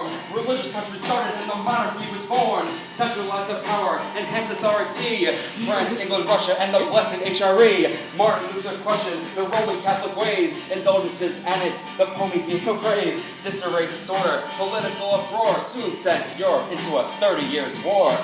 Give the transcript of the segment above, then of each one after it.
reform. Religious country started and the monarchy was born. Centralized the power, enhanced authority. France, England, Russia, and the blessed HRE. Martin Luther questioned the Roman Catholic ways. Indulgences annexed the Pomegranate praise. Disarray, disorder, political uproar soon sent Europe into a 30 years war.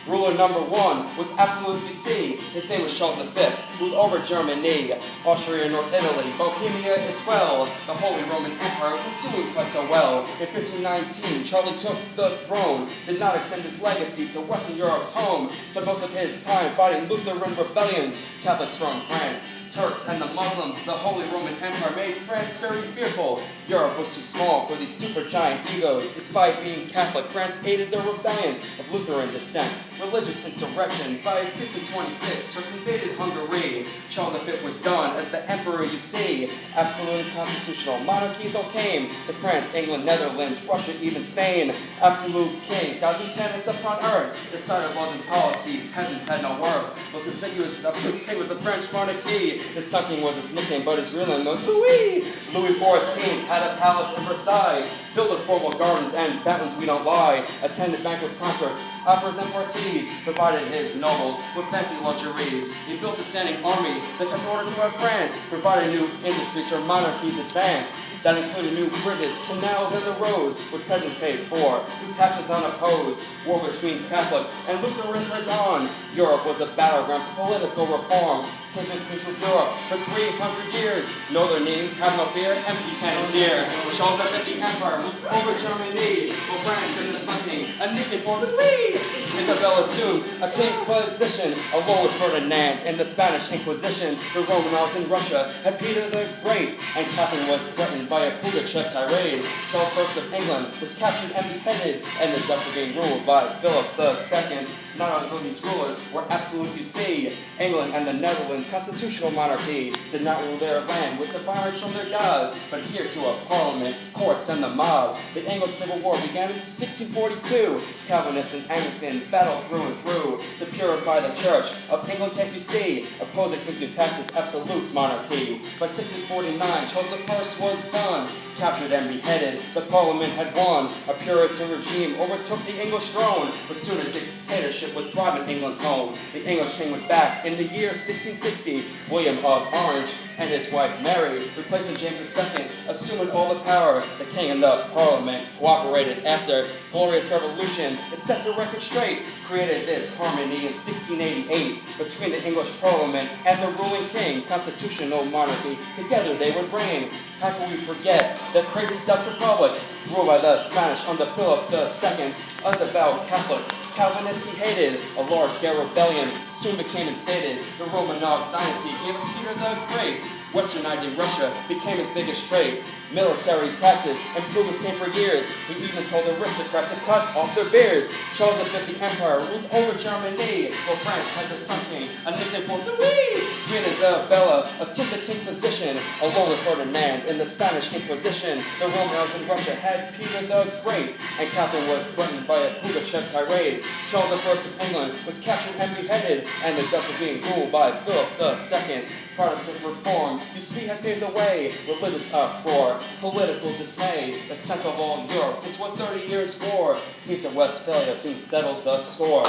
Ruler number one was absolute UC. His name was Charles V, ruled over Germany, Austria, North Italy, Bohemia as well. The Holy Roman Empire wasn't doing quite so well. In 1519, Charlie took the throne, did not extend his legacy to Western Europe's home, so most of his time fighting Lutheran rebellions, Catholics from France, Turks, and the Muslims. The Holy Roman Empire made France very fearful. Europe was too small for these supergiant egos. Despite being Catholic, France aided the rebellions of Lutheran descent. Religious insurrections. By 1526, Turks invaded Hungary. Charles V was done as the emperor, you see. Absolute and constitutional monarchies all came to France, England, Netherlands, Russia, even Spain. Absolute kings, God's lieutenants upon earth, decided laws and policies. Peasants had no worth. Most conspicuous thing was the French monarchy. His sucking was his nickname, but his real name was Louis. Louis XIV had a palace in Versailles, filled with formal gardens and fountains, we don't lie. Attended banquets, concerts, operas, and parties. Provided his nobles with fancy luxuries. He built a standing army that kept order throughout France. Provided new industries for monarchies advance. That included new bridges, canals, and the roads, which peasants paid for. New taxes unopposed. War between Catholics and Lutherans went on. Europe was a battleground for political reform. Kings and queens of Europe for 300 years. Know their names, have no fear, MC-Kenna's here. Charles V the Empire ruled over Germany. For France and the Sun King, a nickname for Louis. Isabella assumed a king's position, along with Ferdinand and the Spanish Inquisition. The Romanovs in Russia had Peter the Great, and Catherine was threatened by a Pugachev tirade. Charles I of England was captured and beheaded, and the Dutch were being ruled by Philip II. Not all of these rulers were absolute, you see. England and the Netherlands, constitutional monarchy, did not rule their land with defiance from their gods, but adhered to a parliament, courts, and the mob. The Anglo-Civil War began in 1642. Calvinists and Anglicans battled through and through to purify the Church of England, can't you see? Opposing kings who taxed this absolute monarchy. By 1649, Charles I was done, captured and beheaded. The parliament had won. A Puritan regime overtook the English throne, but soon a dictatorship would thrive in England's home. The English king was back in the year 1660. William of Orange and his wife Mary, replacing James II, assuming all the power. The king and the parliament cooperated after glorious revolution. It set the record straight, created this harmony in 1688 between the English parliament and the ruling king. Constitutional monarchy, together they would reign. How can we forget the crazy Dutch Republic, ruled by the Spanish under Philip II, a devout Catholic. Calvinists he hated. A large-scale rebellion soon became instated. The Romanov dynasty gave us Peter the Great. Westernizing Russia became his biggest trait. Military taxes, improvements came for years. He even told aristocrats to cut off their beards. Charles V the Empire ruled over Germany, while France had the Sun King, a nickname for Louis. Queen Isabella assumed the king's position, along with Ferdinand in the Spanish Inquisition. The Romanovs in Russia had Peter the Great, and Catherine was threatened by a Pugachev tirade. Charles I of England was captured and beheaded, and the Dutch were being ruled by Philip II. Protestant reform, you see, had paved the way. Religious uproar, political dismay, the center of all Europe into a 30 years war. Peace of Westphalia soon settled the score.